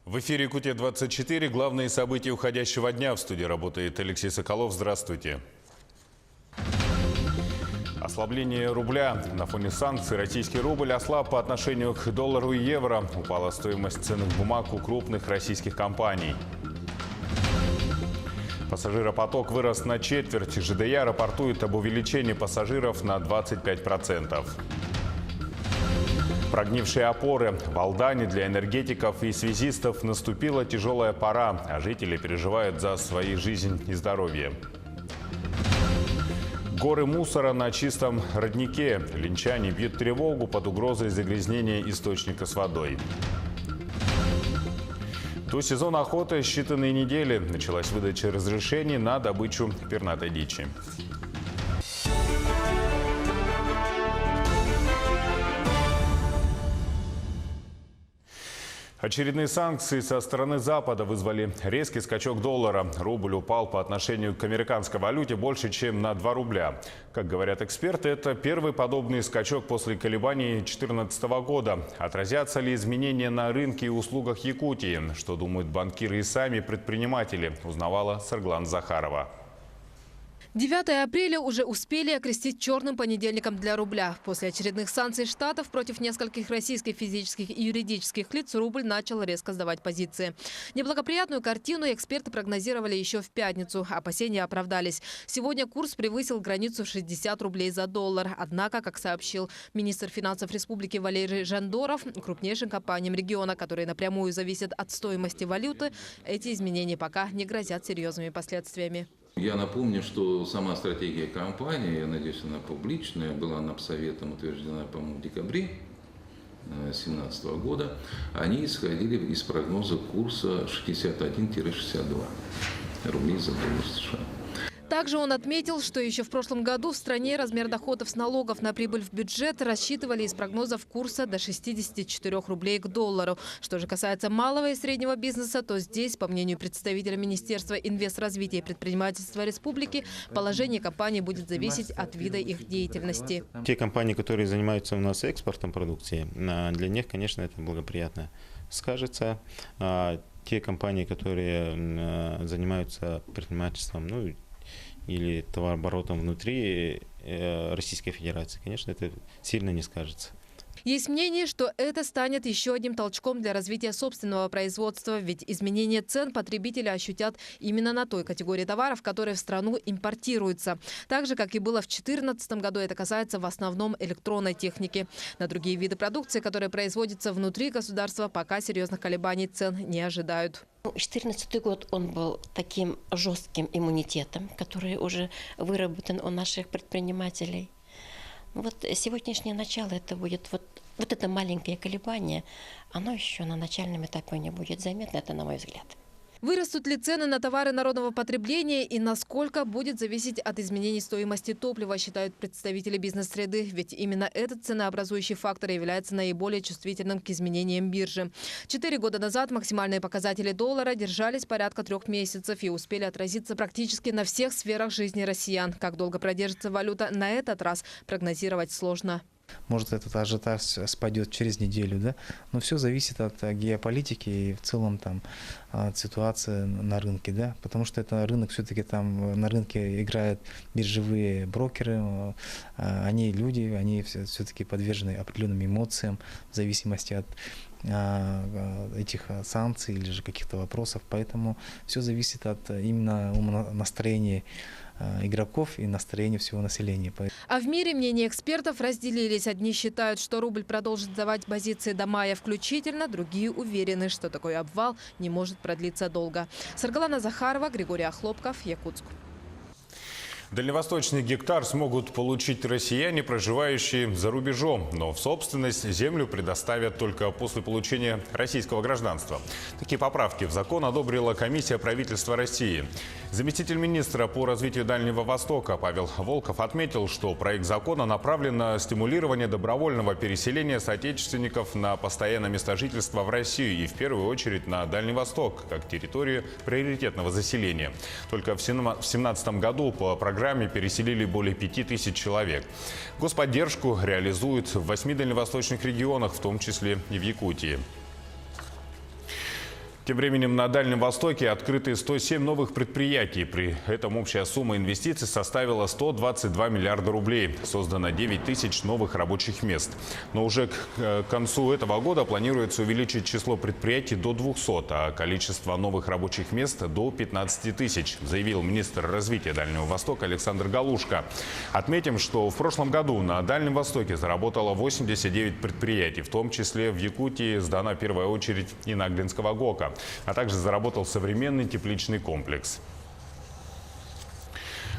В эфире «Якутия-24». Главные события уходящего дня. В студии работает Алексей Соколов. Здравствуйте. Ослабление рубля. На фоне санкций российский рубль ослаб по отношению к доллару и евро. Упала стоимость ценных бумаг у крупных российских компаний. Пассажиропоток вырос на четверть. ЖДЯ рапортует об увеличении пассажиров на 25%. Прогнившие опоры. В Алдане для энергетиков и связистов наступила тяжелая пора, а жители переживают за свою жизнь и здоровье. Горы мусора на чистом роднике. Линчане бьют тревогу под угрозой загрязнения источника с водой. До сезона охоты считанные недели. Началась выдача разрешений на добычу пернатой дичи. Очередные санкции со стороны Запада вызвали резкий скачок доллара. Рубль упал по отношению к американской валюте больше, чем на 2 рубля. Как говорят эксперты, это первый подобный скачок после колебаний 2014 года. Отразятся ли изменения на рынке и услугах Якутии? Что думают банкиры и сами предприниматели, узнавала Сарглан Захарова. 9 апреля уже успели окрестить черным понедельником для рубля. После очередных санкций Штатов против нескольких российских физических и юридических лиц рубль начал резко сдавать позиции. Неблагоприятную картину эксперты прогнозировали еще в пятницу. Опасения оправдались. Сегодня курс превысил границу в 60 рублей за доллар. Однако, как сообщил министр финансов республики Валерий Жандоров, крупнейшим компаниям региона, которые напрямую зависят от стоимости валюты, эти изменения пока не грозят серьезными последствиями. Я напомню, что сама стратегия компании, я надеюсь, она публичная, была Напсоветом утверждена, по-моему, в декабре 2017 года. Они исходили из прогноза курса 61-62 рублей за доллар США. Также он отметил, что еще в прошлом году в стране размер доходов с налогов на прибыль в бюджет рассчитывали из прогнозов курса до 64 рублей к доллару. Что же касается малого и среднего бизнеса, то здесь, по мнению представителя Министерства инвестразвития и предпринимательства республики, положение компаний будет зависеть от вида их деятельности. Те компании, которые занимаются у нас экспортом продукции, для них, конечно, это благоприятно скажется. Те компании, которые занимаются предпринимательством, или товарооборотом внутри Российской Федерации, конечно, это сильно не скажется. Есть мнение, что это станет еще одним толчком для развития собственного производства, ведь изменение цен потребители ощутят именно на той категории товаров, которые в страну импортируются. Так же, как и было в 2014 году, это касается в основном электронной техники. На другие виды продукции, которые производятся внутри государства, пока серьезных колебаний цен не ожидают. 2014 год он был таким жестким иммунитетом, который уже выработан у наших предпринимателей. Вот сегодняшнее начало, это будет вот это маленькое колебание, оно еще на начальном этапе не будет заметно, это на мой взгляд. Вырастут ли цены на товары народного потребления и насколько будет зависеть от изменений стоимости топлива, считают представители бизнес-среды. Ведь именно этот ценообразующий фактор является наиболее чувствительным к изменениям биржи. 4 года назад максимальные показатели доллара держались порядка 3 месяцев и успели отразиться практически на всех сферах жизни россиян. Как долго продержится валюта на этот раз, прогнозировать сложно. Может, этот ажиотаж спадет через неделю, да? Но все зависит от геополитики и в целом там от ситуации на рынке, да? Потому что это рынок, все-таки там на рынке играют биржевые брокеры, они люди, они все-таки подвержены определенным эмоциям в зависимости от этих санкций или же каких-то вопросов. Поэтому все зависит от именно настроения игроков и настроения всего населения. А в мире мнения экспертов разделились. Одни считают, что рубль продолжит сдавать позиции до мая включительно, другие уверены, что такой обвал не может продлиться долго. Саргалана Захарова, Григорий Охлопков, Якутск. Дальневосточный гектар смогут получить россияне, проживающие за рубежом, но в собственность землю предоставят только после получения российского гражданства. Такие поправки в закон одобрила комиссия правительства России. Заместитель министра по развитию Дальнего Востока Павел Волков отметил, что проект закона направлен на стимулирование добровольного переселения соотечественников на постоянное место жительства в Россию и в первую очередь на Дальний Восток, как территорию приоритетного заселения. Только в 2017 году по программе переселили более 5000 человек. Господдержку реализуют в 8 дальневосточных регионах, в том числе и в Якутии. Тем временем на Дальнем Востоке открыты 107 новых предприятий. При этом общая сумма инвестиций составила 122 миллиарда рублей. Создано 9 тысяч новых рабочих мест. Но уже к концу этого года планируется увеличить число предприятий до 200, а количество новых рабочих мест до 15 тысяч, заявил министр развития Дальнего Востока Александр Галушко. Отметим, что в прошлом году на Дальнем Востоке заработало 89 предприятий, в том числе в Якутии сдана первая очередь и Наглинского ГОКа. А также заработал современный тепличный комплекс.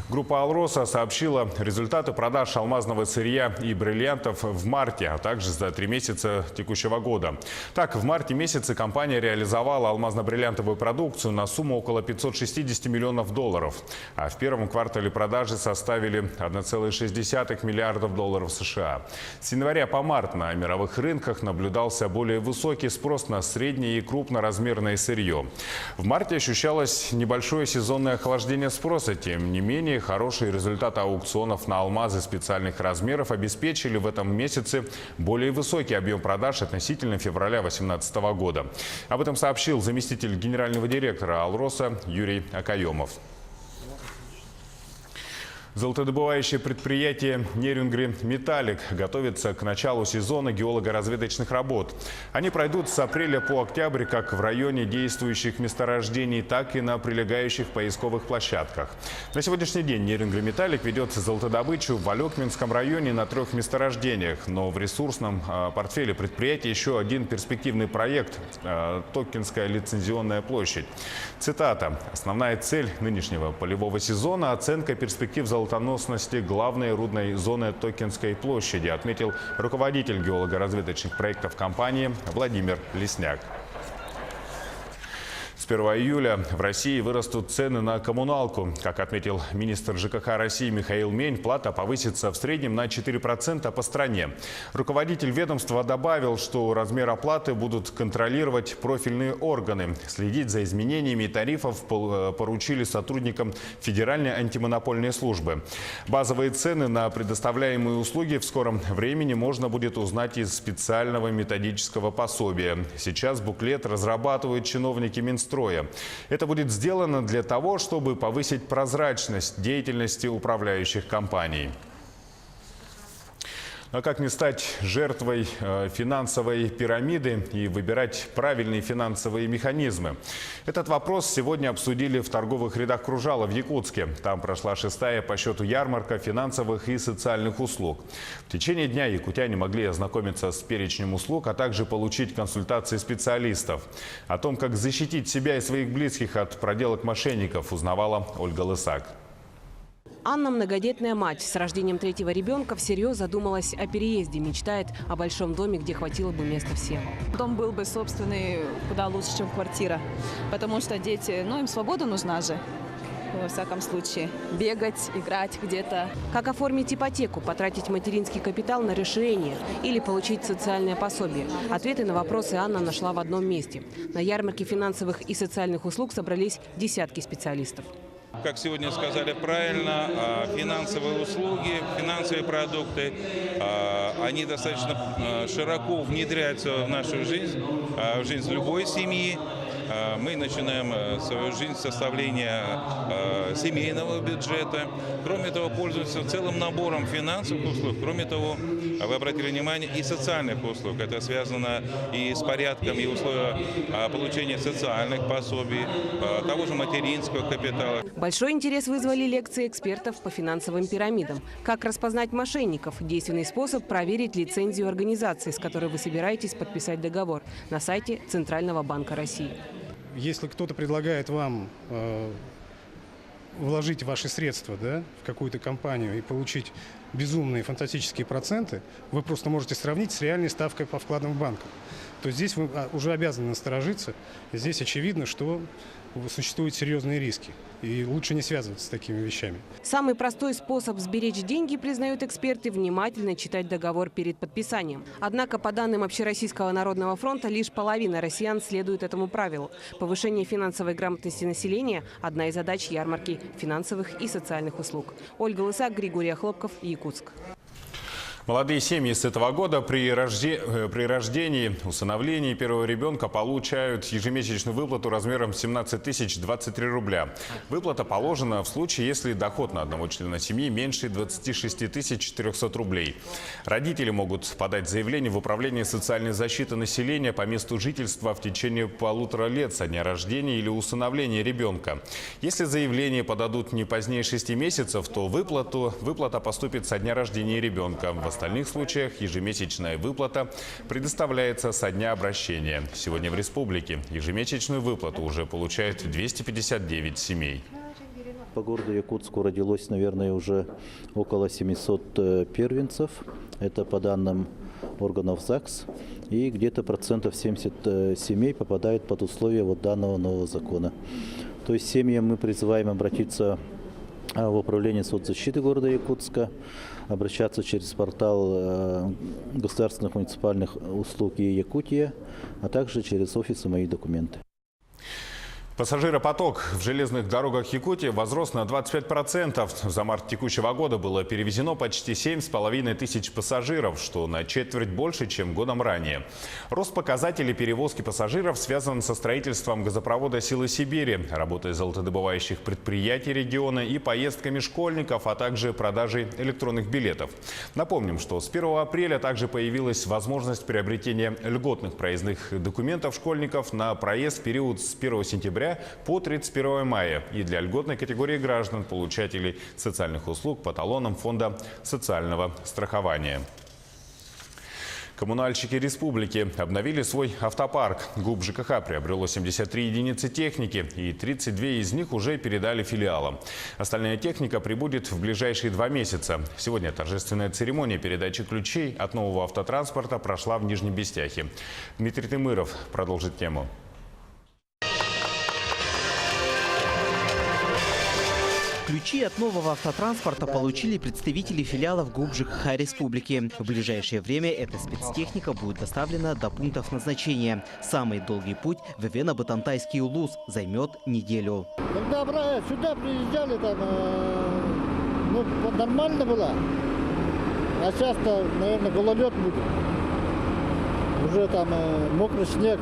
Группа «Алроса» сообщила результаты продаж алмазного сырья и бриллиантов в марте, а также за 3 месяца текущего года. Так, в марте месяце компания реализовала алмазно-бриллиантовую продукцию на сумму около 560 миллионов долларов. А в первом квартале продажи составили 1,6 миллиардов долларов США. С января по март на мировых рынках наблюдался более высокий спрос на среднее и крупноразмерное сырье. В марте ощущалось небольшое сезонное охлаждение спроса. Тем не менее, хорошие результаты аукционов на алмазы специальных размеров обеспечили в этом месяце более высокий объем продаж относительно февраля 2018 года. Об этом сообщил заместитель генерального директора «Алроса» Юрий Акаемов. Золотодобывающее предприятие «Нерюнгри Металлик» готовится к началу сезона геолого-разведочных работ. Они пройдут с апреля по октябрь как в районе действующих месторождений, так и на прилегающих поисковых площадках. На сегодняшний день «Нерюнгри Металлик» ведет золотодобычу в Алекминском районе на 3 месторождениях. Но в ресурсном портфеле предприятия еще один перспективный проект – Токенская лицензионная площадь. Цитата. «Основная цель нынешнего полевого сезона – оценка перспектив золотоносности главной рудной зоны Токенской площади», отметил руководитель геолого-разведочных проектов компании Владимир Лесняк. С 1 июля в России вырастут цены на коммуналку. Как отметил министр ЖКХ России Михаил Мень, плата повысится в среднем на 4% по стране. Руководитель ведомства добавил, что размер оплаты будут контролировать профильные органы. Следить за изменениями тарифов поручили сотрудникам Федеральной антимонопольной службы. Базовые цены на предоставляемые услуги в скором времени можно будет узнать из специального методического пособия. Сейчас буклет разрабатывают чиновники Минстроя. Это будет сделано для того, чтобы повысить прозрачность деятельности управляющих компаний. А как не стать жертвой финансовой пирамиды и выбирать правильные финансовые механизмы? Этот вопрос сегодня обсудили в торговых рядах «Кружала» в Якутске. Там прошла 6-я по счету ярмарка финансовых и социальных услуг. В течение дня якутяне могли ознакомиться с перечнем услуг, а также получить консультации специалистов. О том, как защитить себя и своих близких от проделок мошенников, узнавала Ольга Лысак. Анна, многодетная мать, с рождением 3-го ребенка всерьез задумалась о переезде, мечтает о большом доме, где хватило бы места всем. Дом был бы собственный куда лучше, чем квартира, потому что дети, им свобода нужна же, во всяком случае, бегать, играть где-то. Как оформить ипотеку, потратить материнский капитал на расширение или получить социальное пособие? Ответы на вопросы Анна нашла в одном месте. На ярмарке финансовых и социальных услуг собрались десятки специалистов. Как сегодня сказали правильно, финансовые услуги, финансовые продукты, они достаточно широко внедряются в нашу жизнь, в жизнь любой семьи. Мы начинаем свою жизнь с составления семейного бюджета. Кроме того, пользуемся целым набором финансовых услуг. Кроме того, вы обратили внимание, и социальных услуг. Это связано и с порядком, и условия получения социальных пособий, того же материнского капитала. Большой интерес вызвали лекции экспертов по финансовым пирамидам. Как распознать мошенников? Действенный способ проверить лицензию организации, с которой вы собираетесь подписать договор, на сайте Центрального банка России. Если кто-то предлагает вам вложить ваши средства, в какую-то компанию и получить безумные фантастические проценты, вы просто можете сравнить с реальной ставкой по вкладам в банках. То здесь вы уже обязаны насторожиться. Здесь очевидно, что существуют серьезные риски. И лучше не связываться с такими вещами. Самый простой способ сберечь деньги, признают эксперты, внимательно читать договор перед подписанием. Однако, по данным Общероссийского народного фронта, лишь половина россиян следует этому правилу. Повышение финансовой грамотности населения – одна из задач ярмарки финансовых и социальных услуг. Ольга Лысак, Григорий Охлопков, Якутск. Молодые семьи с этого года при рождении, усыновлении первого ребенка получают ежемесячную выплату размером 17 023 рубля. Выплата положена в случае, если доход на одного члена семьи меньше 26 400 рублей. Родители могут подать заявление в Управление социальной защиты населения по месту жительства в течение 1,5 лет со дня рождения или усыновления ребенка. Если заявление подадут не позднее 6 месяцев, то выплата поступит со дня рождения ребенка. В остальных случаях ежемесячная выплата предоставляется со дня обращения. Сегодня в республике ежемесячную выплату уже получают 259 семей. По городу Якутску родилось, наверное, уже около 700 первенцев. Это по данным органов ЗАГС. И где-то процентов 70 семей попадают под условия данного нового закона. То есть семьям мы призываем обратиться в Управление соцзащиты города Якутска, обращаться через портал государственных муниципальных услуг Якутия, а также через офисы «Мои документы». Пассажиропоток в железных дорогах Якутии возрос на 25%. За март текущего года было перевезено почти 7,5 тысяч пассажиров, что на четверть больше, чем годом ранее. Рост показателей перевозки пассажиров связан со строительством газопровода «Силы Сибири», работой золотодобывающих предприятий региона и поездками школьников, а также продажей электронных билетов. Напомним, что с 1 апреля также появилась возможность приобретения льготных проездных документов школьников на проезд в период с 1 сентября по 31 мая и для льготной категории граждан, получателей социальных услуг по талонам Фонда социального страхования. Коммунальщики республики обновили свой автопарк. ГУП ЖКХ приобрело 73 единицы техники, и 32 из них уже передали филиалам. Остальная техника прибудет в ближайшие 2 месяца. Сегодня торжественная церемония передачи ключей от нового автотранспорта прошла в Нижнем Бестяхе. Дмитрий Тымыров продолжит тему. Ключи от нового автотранспорта получили представители филиалов ГУП ЖКХ республики. В ближайшее время эта спецтехника будет доставлена до пунктов назначения. Самый долгий путь в Вена-Батантайский Улус займет неделю. Когда сюда приезжали, там нормально было. А сейчас-то, наверное, гололед будет. Уже там мокрый снег.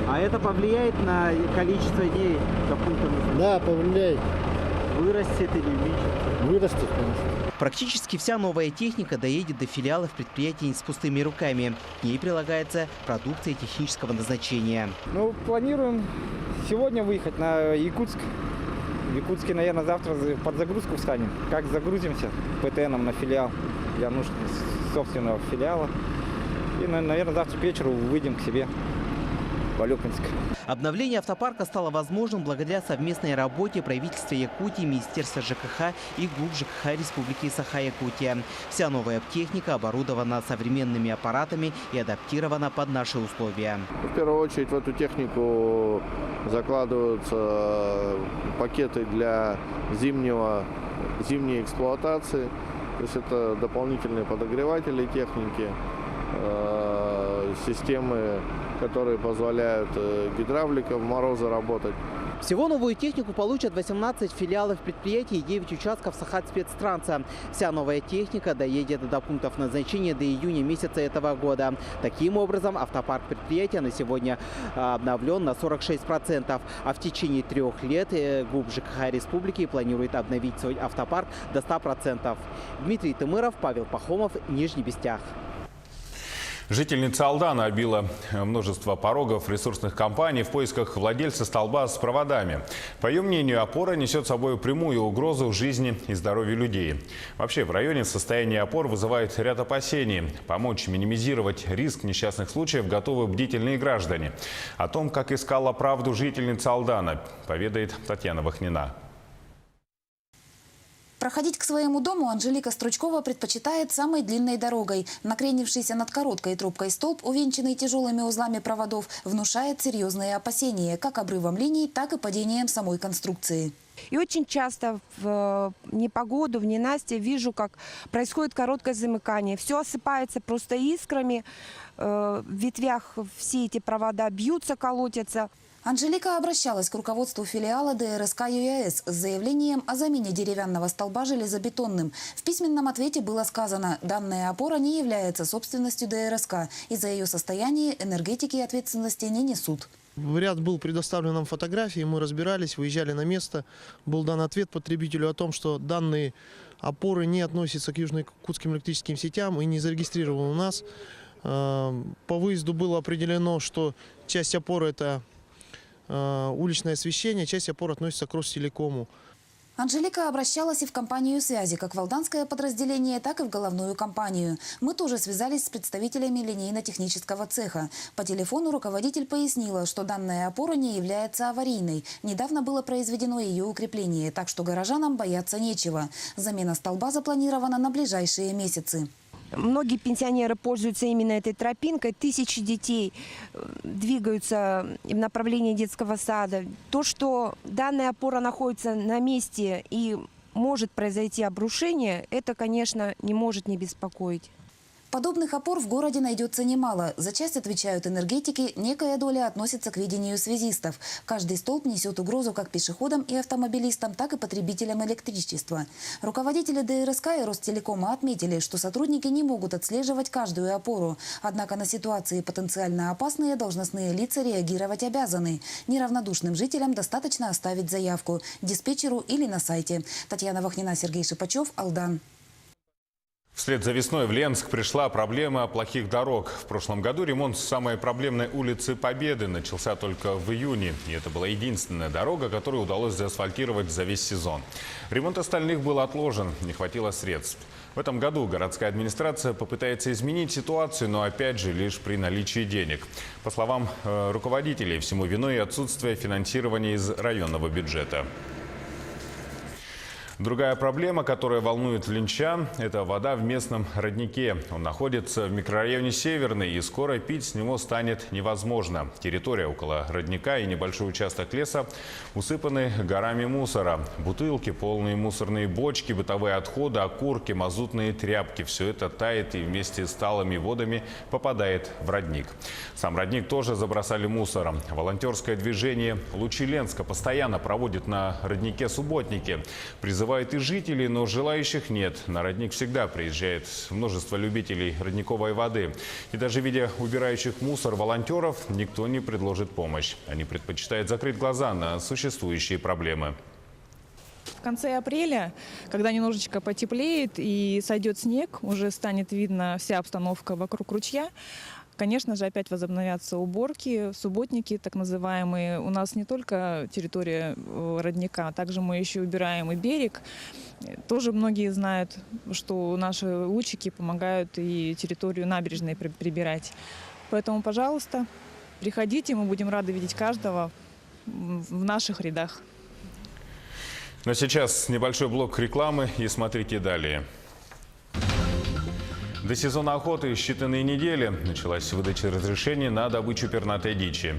А это повлияет на количество дней до пункта назначения? Да, повлияет. Вырастет или уменьшится? Вырастет, конечно. Практически вся новая техника доедет до филиалов предприятий не с пустыми руками. К ней прилагается продукция технического назначения. Ну, планируем сегодня выехать на Якутск. В Якутске, наверное, завтра под загрузку встанем. Как загрузимся ПТНом на филиал для нужд собственного филиала. И, наверное, завтра к вечеру выйдем к себе в Алекинск. Обновление автопарка стало возможным благодаря совместной работе правительства Якутии, Министерства ЖКХ и ГУП ЖКХ Республики Саха-Якутия. Вся новая техника оборудована современными аппаратами и адаптирована под наши условия. В первую очередь в эту технику закладываются пакеты для зимней эксплуатации. То есть это дополнительные подогреватели техники, системы, которые позволяют гидравлика в морозы работать. Всего новую технику получат 18 филиалов предприятий и 9 участков Сахат-спецтранса. Вся новая техника доедет до пунктов назначения до июня месяца этого года. Таким образом, автопарк предприятия на сегодня обновлен на 46%. А в течение 3 лет ГУП ЖКХ республики планирует обновить свой автопарк до 100%. Дмитрий Тымыров, Павел Пахомов, Нижний Бестях. Жительница Алдана обила множество порогов ресурсных компаний в поисках владельца столба с проводами. По ее мнению, опора несет с собой прямую угрозу жизни и здоровью людей. Вообще, в районе состояние опор вызывает ряд опасений. Помочь минимизировать риск несчастных случаев готовы бдительные граждане. О том, как искала правду жительница Алдана, поведает Татьяна Вахнина. Проходить к своему дому Анжелика Стручкова предпочитает самой длинной дорогой. Накренившийся над короткой трубкой столб, увенчанный тяжелыми узлами проводов, внушает серьезные опасения как обрывом линий, так и падением самой конструкции. И очень часто в непогоду, в ненастье вижу, как происходит короткое замыкание. Все осыпается просто искрами, в ветвях все эти провода бьются, колотятся. Анжелика обращалась к руководству филиала ДРСК ЮАЭС с заявлением о замене деревянного столба железобетонным. В письменном ответе было сказано, данная опора не является собственностью ДРСК, и за ее состояние энергетики ответственности не несут. В ряд был предоставлен нам фотографии, мы разбирались, выезжали на место. Был дан ответ потребителю о том, что данные опоры не относятся к южно-якутским электрическим сетям и не зарегистрированы у нас. По выезду было определено, что часть опоры – это уличное освещение, часть опор относится к Ростелекому. Анжелика обращалась и в компанию связи, как в алданское подразделение, так и в головную компанию. Мы тоже связались с представителями линейно-технического цеха. По телефону руководитель пояснила, что данная опора не является аварийной. Недавно было произведено ее укрепление, так что горожанам бояться нечего. Замена столба запланирована на ближайшие месяцы. Многие пенсионеры пользуются именно этой тропинкой. Тысячи детей двигаются в направлении детского сада. То, что данная опора находится на месте и может произойти обрушение, это, конечно, не может не беспокоить. Подобных опор в городе найдется немало. За часть отвечают энергетики, некая доля относится к видению связистов. Каждый столб несет угрозу как пешеходам и автомобилистам, так и потребителям электричества. Руководители ДРСК и Ростелекома отметили, что сотрудники не могут отслеживать каждую опору. Однако на ситуации потенциально опасные должностные лица реагировать обязаны. Неравнодушным жителям достаточно оставить заявку диспетчеру или на сайте. Татьяна Вахнина, Сергей Шипачев, Алдан. Вслед за весной в Ленск пришла проблема плохих дорог. В прошлом году ремонт самой проблемной улицы Победы начался только в июне. И это была единственная дорога, которую удалось заасфальтировать за весь сезон. Ремонт остальных был отложен, не хватило средств. В этом году городская администрация попытается изменить ситуацию, но опять же лишь при наличии денег. По словам руководителей, всему виной отсутствие финансирования из районного бюджета. Другая проблема, которая волнует ленчан, это вода в местном роднике. Он находится в микрорайоне Северный, и скоро пить с него станет невозможно. Территория около родника и небольшой участок леса усыпаны горами мусора. Бутылки, полные мусорные бочки, бытовые отходы, окурки, мазутные тряпки. Все это тает и вместе с талыми водами попадает в родник. Сам родник тоже забросали мусором. Волонтерское движение «Лучи Ленска» постоянно проводит на роднике субботники. Призывают и жителей, но желающих нет. На родник всегда приезжает множество любителей родниковой воды. И даже видя убирающих мусор волонтеров, никто не предложит помощь. Они предпочитают закрыть глаза на существующие проблемы. В конце апреля, когда немножечко потеплеет и сойдет снег, уже станет видно вся обстановка вокруг ручья. Конечно же, опять возобновятся уборки, субботники так называемые. У нас не только территория родника, также мы еще убираем и берег. Тоже многие знают, что наши лучики помогают и территорию набережной прибирать. Поэтому, пожалуйста, приходите, мы будем рады видеть каждого в наших рядах. Но сейчас небольшой блок рекламы и смотрите далее. До сезона охоты считанные недели. Началась выдача разрешений на добычу пернатой дичи.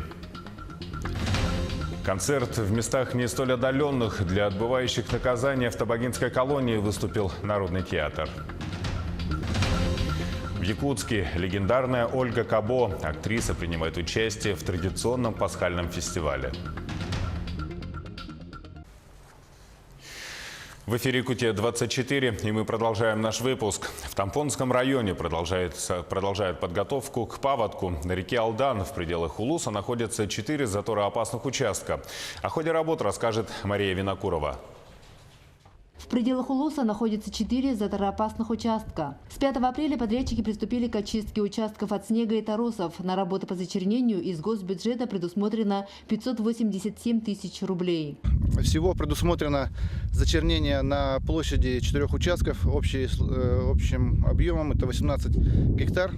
Концерт в местах не столь отдаленных. Для отбывающих наказание в Табагинской колонии выступил Народный театр. В Якутске легендарная Ольга Кабо, актриса, принимает участие в традиционном пасхальном фестивале. В эфире «Якутия-24», и мы продолжаем наш выпуск. В Тампонском районе продолжают подготовку к паводку. На реке Алдан в пределах Улуса находятся 4 затороопасных участка. О ходе работ расскажет Мария Винокурова. В пределах Улуса находится 4 затороопасных участка. С 5 апреля подрядчики приступили к очистке участков от снега и торосов. На работы по зачернению из госбюджета предусмотрено 587 тысяч рублей. Всего предусмотрено зачернение на площади 4 участков. Общим объемом это 18 гектар.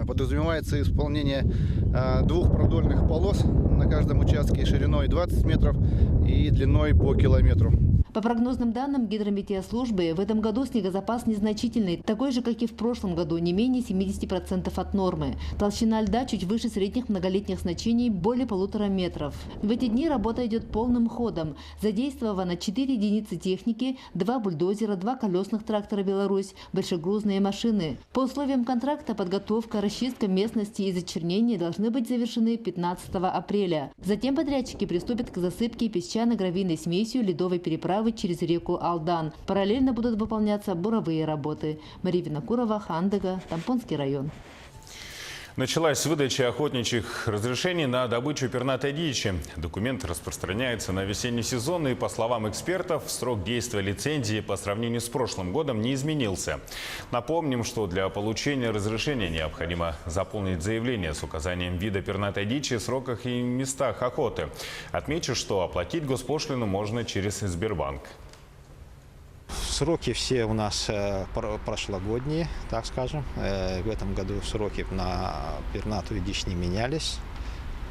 Подразумевается исполнение 2 продольных полос на каждом участке шириной 20 метров и длиной по километру. По прогнозным данным гидрометеослужбы, в этом году снегозапас незначительный, такой же, как и в прошлом году, не менее 70% от нормы. Толщина льда чуть выше средних многолетних значений, более 1,5 метров. В эти дни работа идет полным ходом. Задействовано 4 единицы техники, 2 бульдозера, 2 колесных трактора «Беларусь», большегрузные машины. По условиям контракта подготовка, расчистка местности и зачернение должны быть завершены 15 апреля. Затем подрядчики приступят к засыпке песчано-гравийной смесью ледовой переправы через реку Алдан. Параллельно будут выполняться буровые работы. Мария Винокурова, Хандыга, Тампонский район. Началась выдача охотничьих разрешений на добычу пернатой дичи. Документ распространяется на весенний сезон и, по словам экспертов, срок действия лицензии по сравнению с прошлым годом не изменился. Напомним, что для получения разрешения необходимо заполнить заявление с указанием вида пернатой дичи, сроках и местах охоты. Отмечу, что оплатить госпошлину можно через Сбербанк. Сроки все у нас прошлогодние, так скажем. В этом году сроки на пернатую дичь не менялись.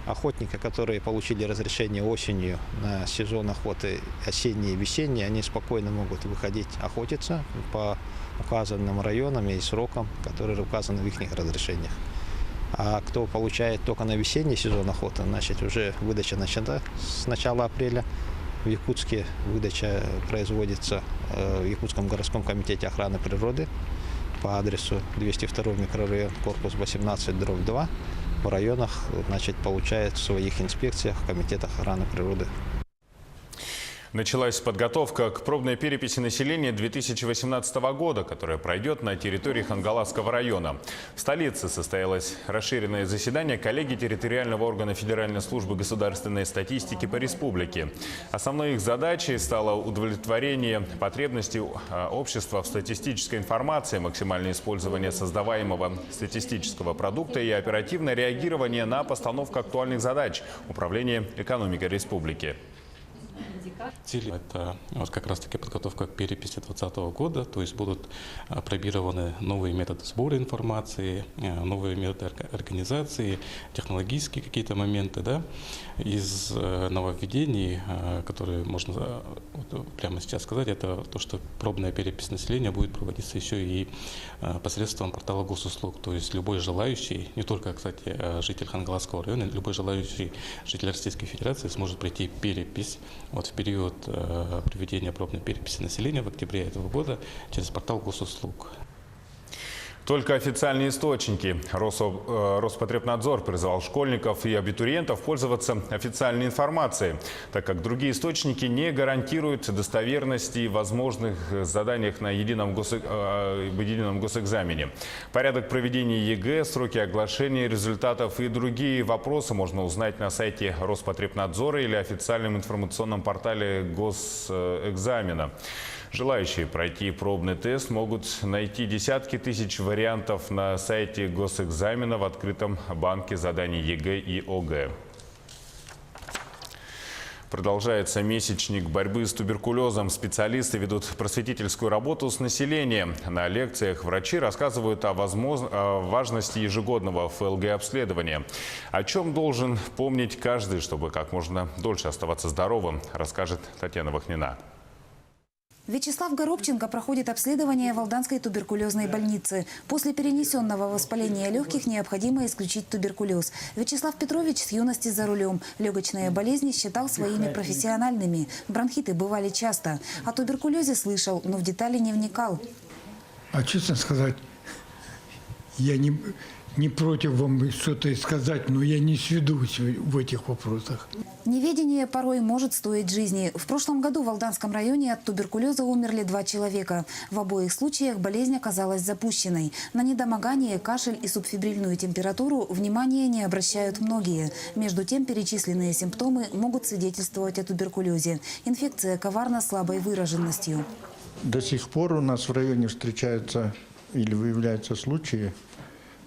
Охотники, которые получили разрешение осенью на сезон охоты осенний и весенний, они спокойно могут выходить охотиться по указанным районам и срокам, которые указаны в их разрешениях. А кто получает только на весенний сезон охоты, значит, уже выдача начата с начала апреля. В Якутске выдача производится в Якутском городском комитете охраны природы по адресу 202 микрорайон, корпус 18/2. В районах, значит, получает в своих инспекциях в комитетах охраны природы. Началась подготовка к пробной переписи населения 2018 года, которая пройдет на территории Хангаласского района. В столице состоялось расширенное заседание коллегии территориального органа Федеральной службы государственной статистики по республике. Основной их задачей стало удовлетворение потребностей общества в статистической информации, максимальное использование создаваемого статистического продукта и оперативное реагирование на постановку актуальных задач управления экономикой республики. Цель – это вот как раз-таки подготовка к переписи 2020 года, то есть будут опробированы новые методы сбора информации, новые методы организации, технологические какие-то моменты. Да? Из нововведений, которые можно вот прямо сейчас сказать, это то, что пробная перепись населения будет проводиться еще и посредством портала госуслуг. То есть любой желающий, не только, кстати, житель Хангаласского района, любой желающий житель Российской Федерации сможет пройти перепись вот в период проведения пробной переписи населения в октябре этого года через портал госуслуг. Только официальные источники. Роспотребнадзор призвал школьников и абитуриентов пользоваться официальной информацией, так как другие источники не гарантируют достоверности возможных заданиях на едином госэкзамене. Порядок проведения ЕГЭ, сроки оглашения результатов и другие вопросы можно узнать на сайте Роспотребнадзора или официальном информационном портале госэкзамена. Желающие пройти пробный тест могут найти десятки тысяч вариантов на сайте госэкзамена в открытом банке заданий ЕГЭ и ОГЭ. Продолжается месячник борьбы с туберкулезом. Специалисты ведут просветительскую работу с населением. На лекциях врачи рассказывают о важности ежегодного ФЛГ-обследования. О чем должен помнить каждый, чтобы как можно дольше оставаться здоровым, расскажет Татьяна Вахнина. Вячеслав Горобченко проходит обследование в Алданской туберкулезной больнице. После перенесенного воспаления легких необходимо исключить туберкулез. Вячеслав Петрович с юности за рулем. Легочные болезни считал своими профессиональными. Бронхиты бывали часто. О туберкулезе слышал, но в детали не вникал. А честно сказать, я не против вам что-то сказать, но я не сведусь в этих вопросах. Неведение порой может стоить жизни. В прошлом году в Алданском районе от туберкулеза умерли 2 человека. В обоих случаях болезнь оказалась запущенной. На недомогание, кашель и субфебрильную температуру внимания не обращают многие. Между тем, перечисленные симптомы могут свидетельствовать о туберкулезе. Инфекция коварна слабой выраженностью. До сих пор у нас в районе встречаются или выявляются случаи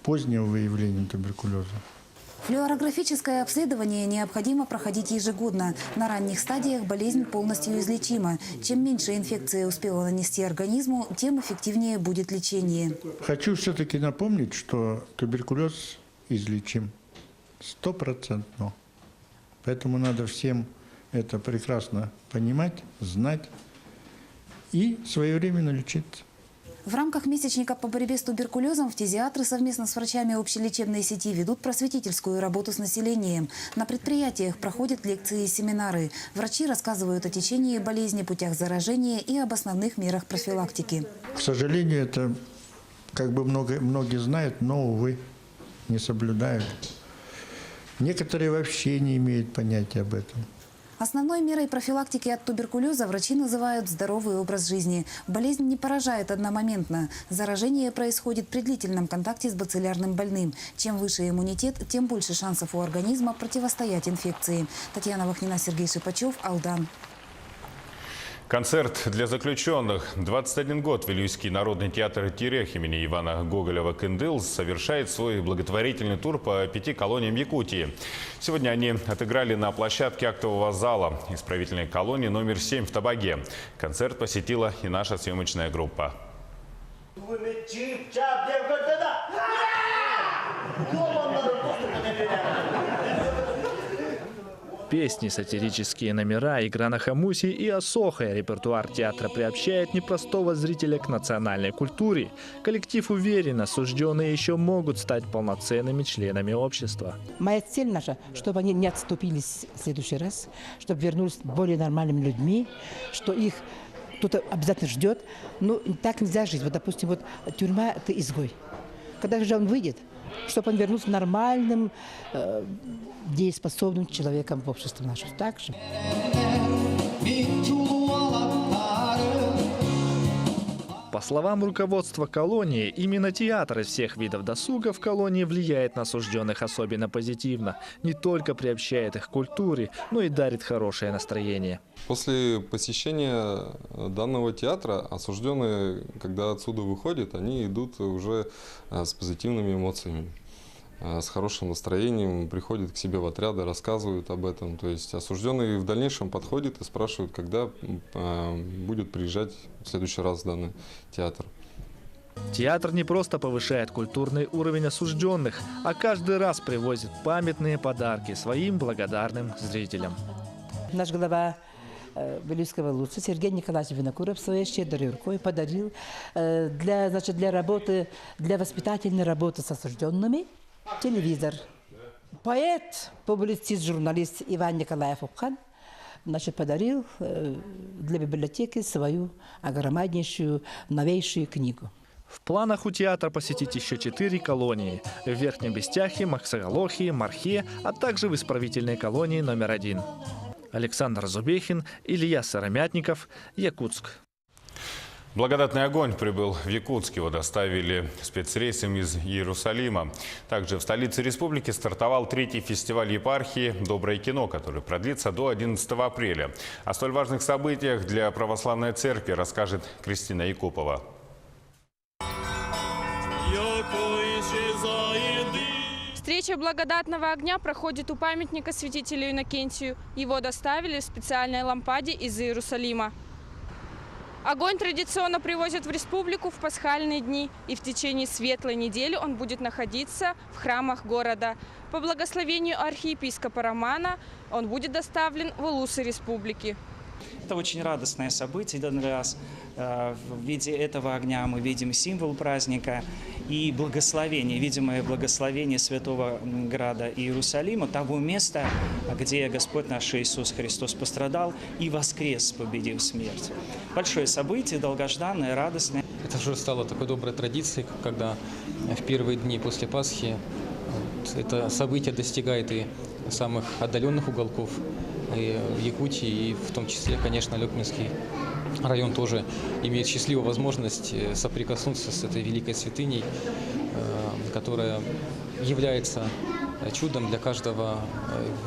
позднего выявления туберкулеза. Флюорографическое обследование необходимо проходить ежегодно. На ранних стадиях болезнь полностью излечима. Чем меньше инфекция успела нанести организму, тем эффективнее будет лечение. Хочу все-таки напомнить, что туберкулез излечим 100%. Поэтому надо всем это прекрасно понимать, знать и своевременно лечиться. В рамках месячника по борьбе с туберкулезом фтизиатры совместно с врачами общелечебной сети ведут просветительскую работу с населением. На предприятиях проходят лекции и семинары. Врачи рассказывают о течении болезни, путях заражения и об основных мерах профилактики. К сожалению, это как бы многие знают, но, увы, не соблюдают. Некоторые вообще не имеют понятия об этом. Основной мерой профилактики от туберкулеза врачи называют здоровый образ жизни. Болезнь не поражает одномоментно. Заражение происходит при длительном контакте с бациллярным больным. Чем выше иммунитет, тем больше шансов у организма противостоять инфекции. Татьяна Вахнина, Сергей Шипачев, Алдан. Концерт для заключенных. 21 год Вилюйский народный театр «Терех» имени Ивана Гоголева-Кындыл совершает свой благотворительный тур по 5 колониям Якутии. Сегодня они отыграли на площадке актового зала исправительной колонии номер 7 в Табаге. Концерт посетила и наша съемочная группа. Песни, сатирические номера, игра на хамусе и осохая репертуар театра приобщает непростого зрителя к национальной культуре. Коллектив уверен, осужденные еще могут стать полноценными членами общества. Моя цель наша, чтобы они не отступились в следующий раз, чтобы вернулись более нормальными людьми, что их кто-то обязательно ждет. Ну, так нельзя жить. Вот, допустим, вот тюрьма – это изгой. Когда же он выйдет, чтобы он вернулся нормальным, дееспособным человеком в обществе нашем. Так же. По словам руководства колонии, именно театр из всех видов досуга в колонии влияет на осужденных особенно позитивно. Не только приобщает их к культуре, но и дарит хорошее настроение. После посещения данного театра осужденные, когда отсюда выходят, они идут уже с позитивными эмоциями, с хорошим настроением, приходят к себе в отряды, рассказывают об этом. То есть осужденные в дальнейшем подходят и спрашивают, когда будет приезжать в следующий раз в данный театр. Театр не просто повышает культурный уровень осужденных, а каждый раз привозит памятные подарки своим благодарным зрителям. Наш глава Вилюйского ЛУЦа Сергей Николаевич Винокуров своей щедрой рукой подарил для работы, для воспитательной работы с осужденными телевизор. Поэт, публицист, журналист Иван Николаев Упхан подарил для библиотеки свою огромнейшую, новейшую книгу. В планах у театра посетить еще 4 колонии – в Верхнем Бестяхе, Максагалохе, Мархе, а также в исправительной колонии номер 1. Александр Зубехин, Илья Сыромятников, Якутск. Благодатный огонь прибыл в Якутск. Его доставили спецрейсом из Иерусалима. Также в столице республики стартовал 3-й фестиваль епархии «Доброе кино», который продлится до 11 апреля. О столь важных событиях для православной церкви расскажет Кристина Якупова. Встреча благодатного огня проходит у памятника святителю Иннокентию. Его доставили в специальной лампаде из Иерусалима. Огонь традиционно привозят в республику в пасхальные дни, и в течение светлой недели он будет находиться в храмах города. По благословению архиепископа Романа он будет доставлен в улусы республики. Это очень радостное событие. Данный раз в виде этого огня мы видим символ праздника и благословение, видимое благословение Святого Града Иерусалима, того места, где Господь наш Иисус Христос пострадал и воскрес, победив смерть. Большое событие, долгожданное, радостное. Это уже стало такой доброй традицией, когда в первые дни после Пасхи это событие достигает и самых отдаленных уголков и в Якутии, и в том числе, конечно, Лёкминский район тоже имеет счастливую возможность соприкоснуться с этой великой святыней, которая является чудом для каждого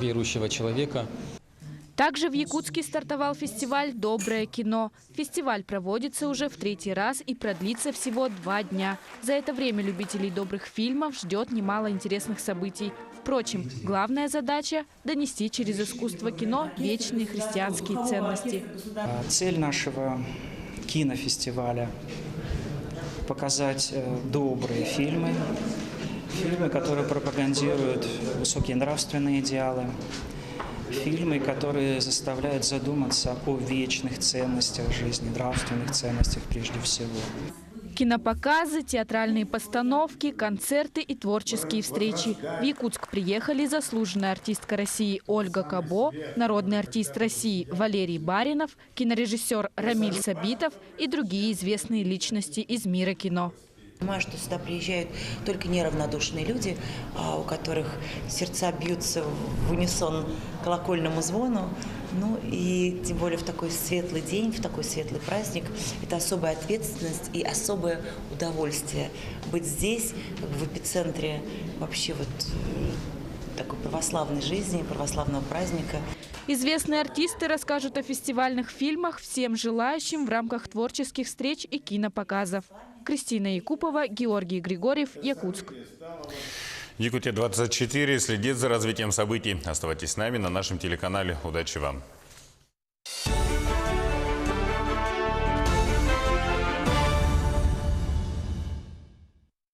верующего человека. Также в Якутске стартовал фестиваль «Доброе кино». Фестиваль проводится уже в 3-й раз и продлится всего 2 дня. За это время любителей добрых фильмов ждет немало интересных событий. Впрочем, главная задача – донести через искусство кино вечные христианские ценности. Цель нашего кинофестиваля – показать добрые фильмы, которые пропагандируют высокие нравственные идеалы, фильмы, которые заставляют задуматься о вечных ценностях жизни, нравственных ценностях прежде всего. Кинопоказы, театральные постановки, концерты и творческие встречи. В Якутск приехали заслуженная артистка России Ольга Кабо, народный артист России Валерий Баринов, кинорежиссер Рамиль Сабитов и другие известные личности из мира кино. Понимаю, что сюда приезжают только неравнодушные люди, у которых сердца бьются в унисон колокольному звону. Ну и тем более в такой светлый день, в такой светлый праздник, это особая ответственность и особое удовольствие быть здесь, в эпицентре вообще вот такой православной жизни, православного праздника. Известные артисты расскажут о фестивальных фильмах всем желающим в рамках творческих встреч и кинопоказов. Кристина Якупова, Георгий Григорьев, Якутск. Якутия 24 следит за развитием событий. Оставайтесь с нами на нашем телеканале. Удачи вам!